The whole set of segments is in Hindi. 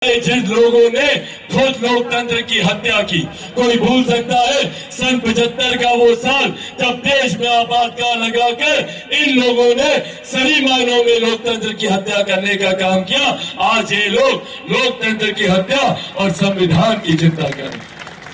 जिन लोगों ने खुद लोकतंत्र की हत्या की, कोई भूल सकता है सन 75 का वो साल जब देश में आपातकाल लगाकर इन लोगों ने सही मायनों में लोकतंत्र की हत्या करने का काम किया। आज ये लोग लोकतंत्र की हत्या और संविधान की चिंता कर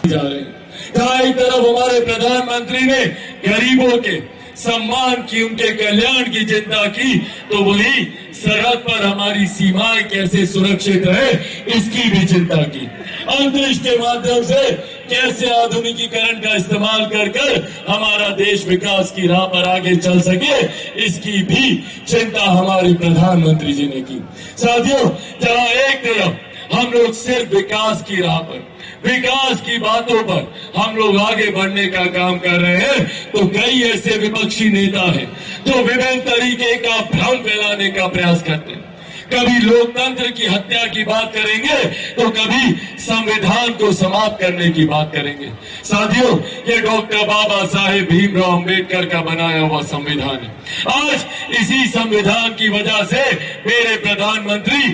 जा रहे हैं। जहां एक तरफ हमारे प्रधानमंत्री ने गरीबों के सम्मान की, उनके कल्याण की चिंता की, तो वही सरहद पर हमारी सीमाएं कैसे सुरक्षित रहे इसकी भी चिंता की। अंतरिक्ष के माध्यम से कैसे आधुनिकीकरण का इस्तेमाल कर हमारा देश विकास की राह पर आगे चल सके इसकी भी चिंता हमारे प्रधानमंत्री जी ने की। साथियों, जहां एक तरफ हम लोग सिर्फ विकास की राह पर, विकास की बातों पर हम लोग आगे बढ़ने का काम कर रहे हैं, तो कई ऐसे विपक्षी नेता हैं जो विभिन्न तरीके का भ्रम फैलाने का प्रयास करते हैं। कभी लोकतंत्र की हत्या की बात करेंगे तो कभी संविधान को समाप्त करने की बात करेंगे। साथियों, ये डॉक्टर बाबा साहेब भीमराव अंबेडकर का बनाया हुआ संविधान है। आज इसी संविधान की वजह से मेरे प्रधानमंत्री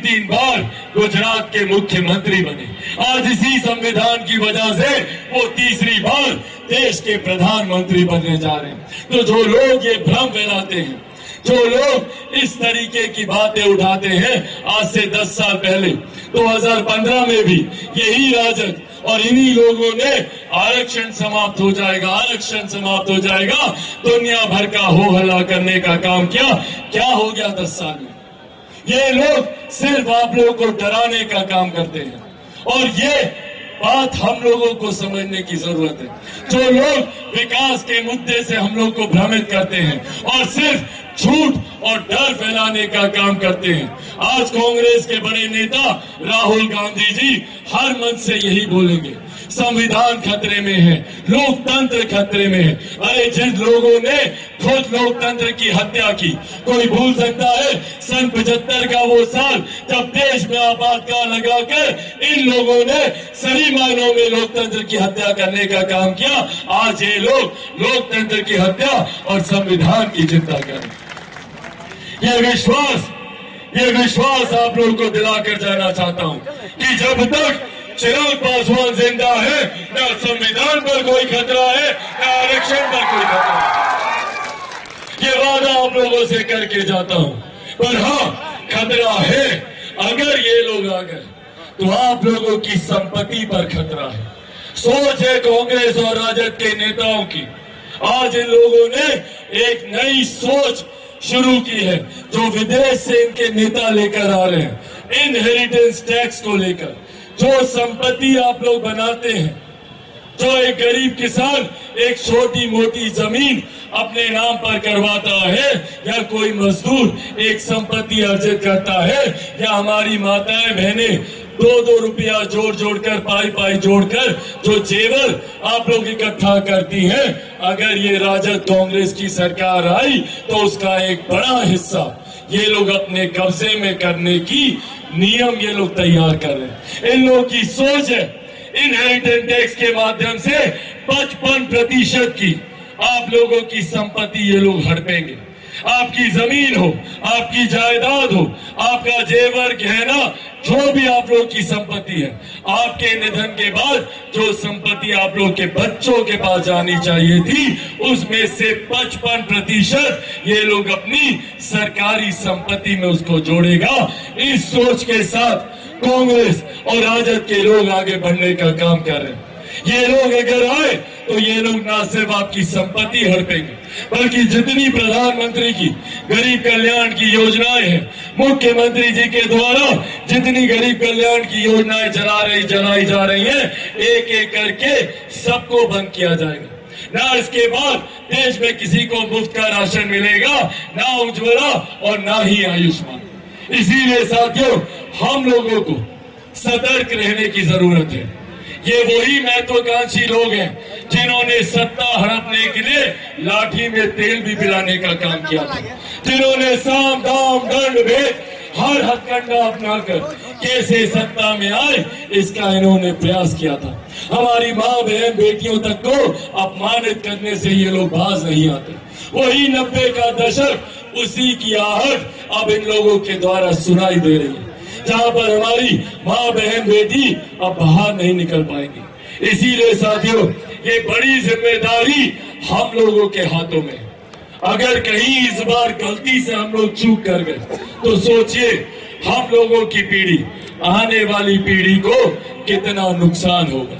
तीन बार गुजरात के मुख्यमंत्री बने। आज इसी संविधान की वजह से वो तीसरी बार देश के प्रधानमंत्री बनने जा रहे हैं। तो जो लोग ये भ्रम फैलाते हैं, जो लोग इस तरीके की बातें उठाते हैं, आज से 10 साल पहले 2015 में भी यही राजद और इन्हीं लोगों ने आरक्षण समाप्त हो जाएगा, आरक्षण समाप्त हो जाएगा, दुनिया भर का हो हल्ला करने का काम किया। क्या हो गया 10 साल में? ये लोग सिर्फ आप लोगों को डराने का काम करते हैं और ये बात हम लोगों को समझने की जरूरत है। जो लोग विकास के मुद्दे से हम लोग को भ्रमित करते हैं और सिर्फ झूठ और डर फैलाने का काम करते हैं। आज कांग्रेस के बड़े नेता राहुल गांधी जी हर मंच से यही बोलेंगे, संविधान खतरे में है, लोकतंत्र खतरे में है। अरे जिन लोगों ने खुद लोकतंत्र की हत्या की, कोई भूल सकता है सन 75 का वो साल जब देश में आपातकाल लगाकर इन लोगों ने सही मायनों में लोकतंत्र की हत्या करने का काम किया। आज ये लोग लोकतंत्र की हत्या और संविधान की चिंता कर रहे हैं। ये विश्वास आप लोगों को दिलाकर जाना चाहता हूं कि जब तक चिराग पासवान जिंदा है, न संविधान पर कोई खतरा है, न आरक्षण पर कोई खतरा है। ये वादा आप लोगों से करके जाता हूं। पर हाँ, खतरा है, अगर ये लोग आ गए तो आप लोगों की संपत्ति पर खतरा है। सोच है कांग्रेस और राजद के नेताओं की। आज इन लोगों ने एक नई सोच शुरू की है जो विदेश से इनके नेता लेकर आ रहे हैं। इनहेरिटेंस टैक्स को लेकर जो संपत्ति आप लोग बनाते हैं, जो एक गरीब किसान एक छोटी मोटी जमीन अपने नाम पर करवाता है, या कोई मजदूर एक संपत्ति अर्जित करता है, या हमारी माताएं बहनें 2-2 रुपया जोड़कर पाई जोड़कर जो जेवर आप लोग इकट्ठा करती हैं, अगर ये राजद कांग्रेस की सरकार आई तो उसका एक बड़ा हिस्सा ये लोग अपने कब्जे में करने की नियम ये लोग तैयार कर रहे हैं। इन लोगों की सोच है इनहेरिटेंस टैक्स के माध्यम से 55% की आप लोगों की संपत्ति ये लोग हड़पेंगे। आपकी जमीन हो, आपकी जायदाद हो, आपका जेवर गहना, जो भी आप लोग की संपत्ति है, आपके निधन के बाद जो संपत्ति आप लोग के बच्चों के पास जानी चाहिए थी, उसमें से 55% ये लोग अपनी सरकारी संपत्ति में उसको जोड़ेगा। इस सोच के साथ कांग्रेस और राजद के लोग आगे बढ़ने का काम कर रहे हैं। ये लोग अगर आए तो ये लोग ना सिर्फ आपकी संपत्ति हड़पेंगे, बल्कि जितनी प्रधानमंत्री की गरीब कल्याण की योजनाएं हैं, मुख्यमंत्री जी के द्वारा जितनी गरीब कल्याण की योजनाएं चलाई जा रही हैं, एक एक करके सबको बंद किया जाएगा। ना इसके बाद देश में किसी को मुफ्त का राशन मिलेगा, ना उज्ज्वला और ना ही आयुष्मान। इसीलिए साथियों, हम लोगों को सतर्क रहने की जरूरत है। ये वही महत्वाकांक्षी लोग हैं जिन्होंने सत्ता हड़पने के लिए लाठी में तेल भी पिलाने का काम किया था, जिन्होंने साम दाम दंड भेद हर हथकंडा अपनाकर कैसे सत्ता में आए इसका इन्होंने प्रयास किया था। हमारी माँ बहन बेटियों तक को अपमानित करने से ये लोग बाज नहीं आते। वही 90 का दशक, उसी की आहट अब इन लोगों के द्वारा सुनाई दे रही है। जहां पर हमारी माँ बहन बेटी अब बाहर नहीं निकल पाएंगी। इसीलिए साथियों, ये बड़ी जिम्मेदारी हम लोगों के हाथों में। अगर कहीं इस बार गलती से हम लोग चूक कर गए तो सोचिए हम लोगों की पीढ़ी, आने वाली पीढ़ी को कितना नुकसान होगा।